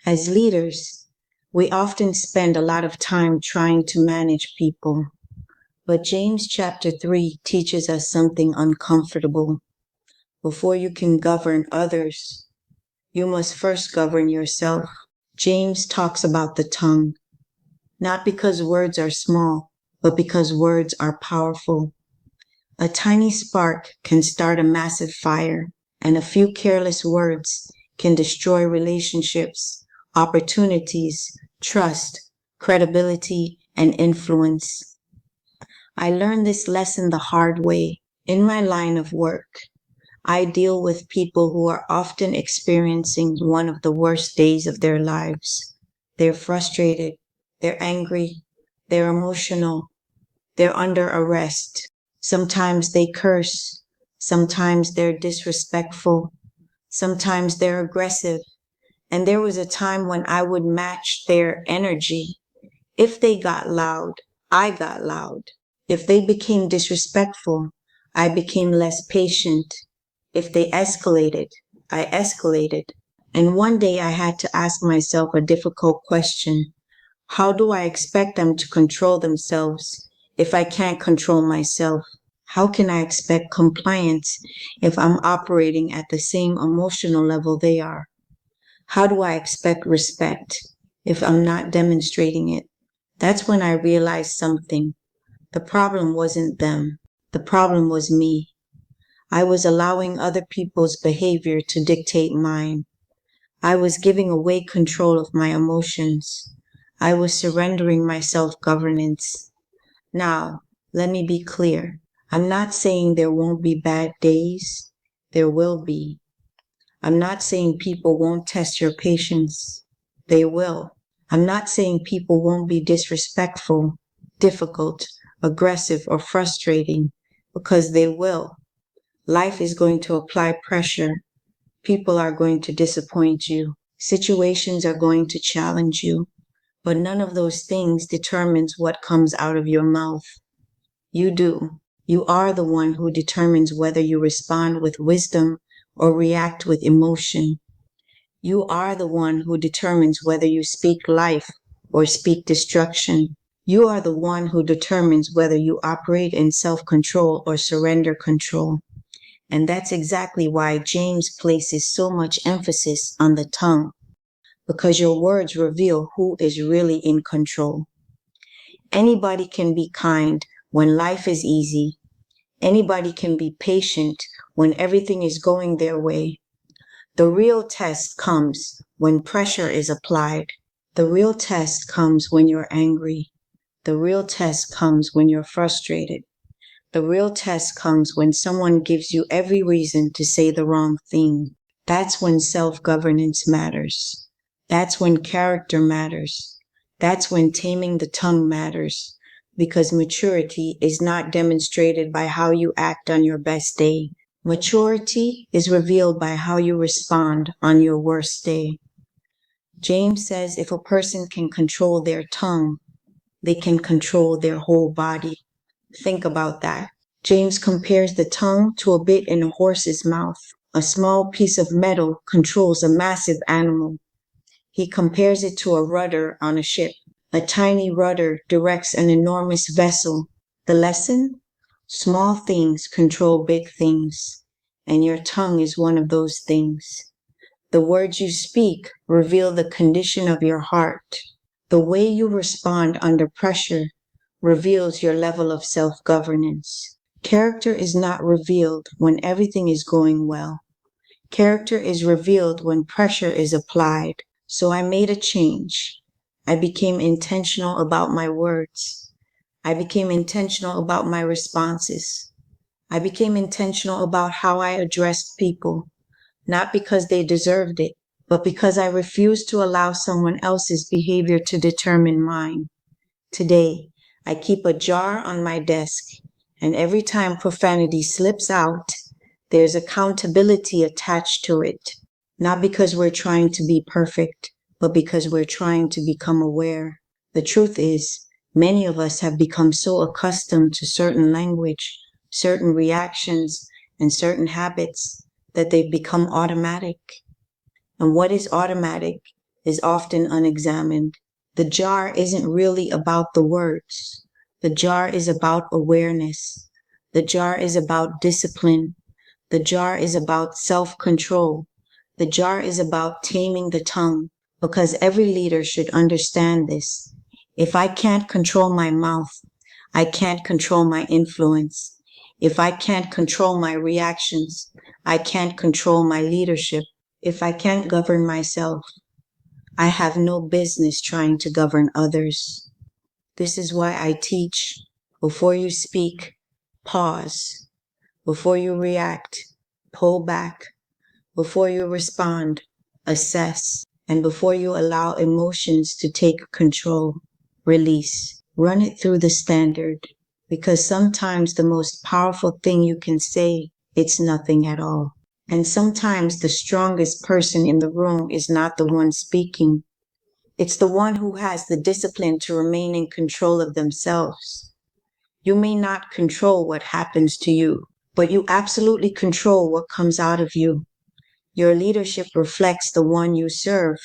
As leaders, we often spend a lot of time trying to manage people, but James chapter 3 teaches us something uncomfortable. Before you can govern others, you must first govern yourself. James talks about the tongue, not because words are small, but because words are powerful. A tiny spark can start a massive fire, and a few careless words can destroy relationships, opportunities, trust, credibility, and influence. I learned this lesson the hard way. In my line of work, I deal with people who are often experiencing one of the worst days of their lives. They're frustrated, they're angry, they're emotional, they're under arrest. Sometimes they curse, sometimes they're disrespectful, sometimes they're aggressive. And there was a time when I would match their energy. If they got loud, I got loud. If they became disrespectful, I became less patient. If they escalated, I escalated. And one day I had to ask myself a difficult question. How do I expect them to control themselves if I can't control myself? How can I expect compliance if I'm operating at the same emotional level they are? How do I expect respect if I'm not demonstrating it? That's when I realized something. The problem wasn't them. The problem was me. I was allowing other people's behavior to dictate mine. I was giving away control of my emotions. I was surrendering my self-governance. Now, let me be clear. I'm not saying there won't be bad days. There will be. I'm not saying people won't test your patience. They will. I'm not saying people won't be disrespectful, difficult, aggressive, or frustrating, because they will. Life is going to apply pressure. People are going to disappoint you. Situations are going to challenge you. But none of those things determines what comes out of your mouth. You do. You are the one who determines whether you respond with wisdom or react with emotion. You are the one who determines whether you speak life or speak destruction. You are the one who determines whether you operate in self-control or surrender control. And that's exactly why James places so much emphasis on the tongue, because your words reveal who is really in control. Anybody can be kind when life is easy. Anybody can be patient when everything is going their way. The real test comes when pressure is applied. The real test comes when you're angry. The real test comes when you're frustrated. The real test comes when someone gives you every reason to say the wrong thing. That's when self-governance matters. That's when character matters. That's when taming the tongue matters. Because maturity is not demonstrated by how you act on your best day. Maturity is revealed by how you respond on your worst day. James says if a person can control their tongue, they can control their whole body. Think about that. James compares the tongue to a bit in a horse's mouth. A small piece of metal controls a massive animal. He compares it to a rudder on a ship. A tiny rudder directs an enormous vessel. The lesson? Small things control big things, and your tongue is one of those things. The words you speak reveal the condition of your heart. The way you respond under pressure reveals your level of self-governance. Character is not revealed when everything is going well. Character is revealed when pressure is applied. So I made a change. I became intentional about my words. I became intentional about my responses. I became intentional about how I addressed people, not because they deserved it, but because I refused to allow someone else's behavior to determine mine. Today, I keep a jar on my desk, and every time profanity slips out, there's accountability attached to it. Not because we're trying to be perfect, but because we're trying to become aware. The truth is, many of us have become so accustomed to certain language, certain reactions, and certain habits that they've become automatic. And what is automatic? is often unexamined. The jar isn't really about the words. The jar is about awareness. The jar is about discipline. The jar is about self-control. The jar is about taming the tongue, because every leader should understand this. If I can't control my mouth, I can't control my influence. If I can't control my reactions, I can't control my leadership. If I can't govern myself, I have no business trying to govern others. This is why I teach: before you speak, pause. Before you react, pull back. Before you respond, assess. And before you allow emotions to take control, release. Run it through the standard, because sometimes the most powerful thing you can say, it's nothing at all. And sometimes the strongest person in the room is not the one speaking. It's the one who has the discipline to remain in control of themselves. You may not control what happens to you, but you absolutely control what comes out of you. Your leadership reflects the one you serve.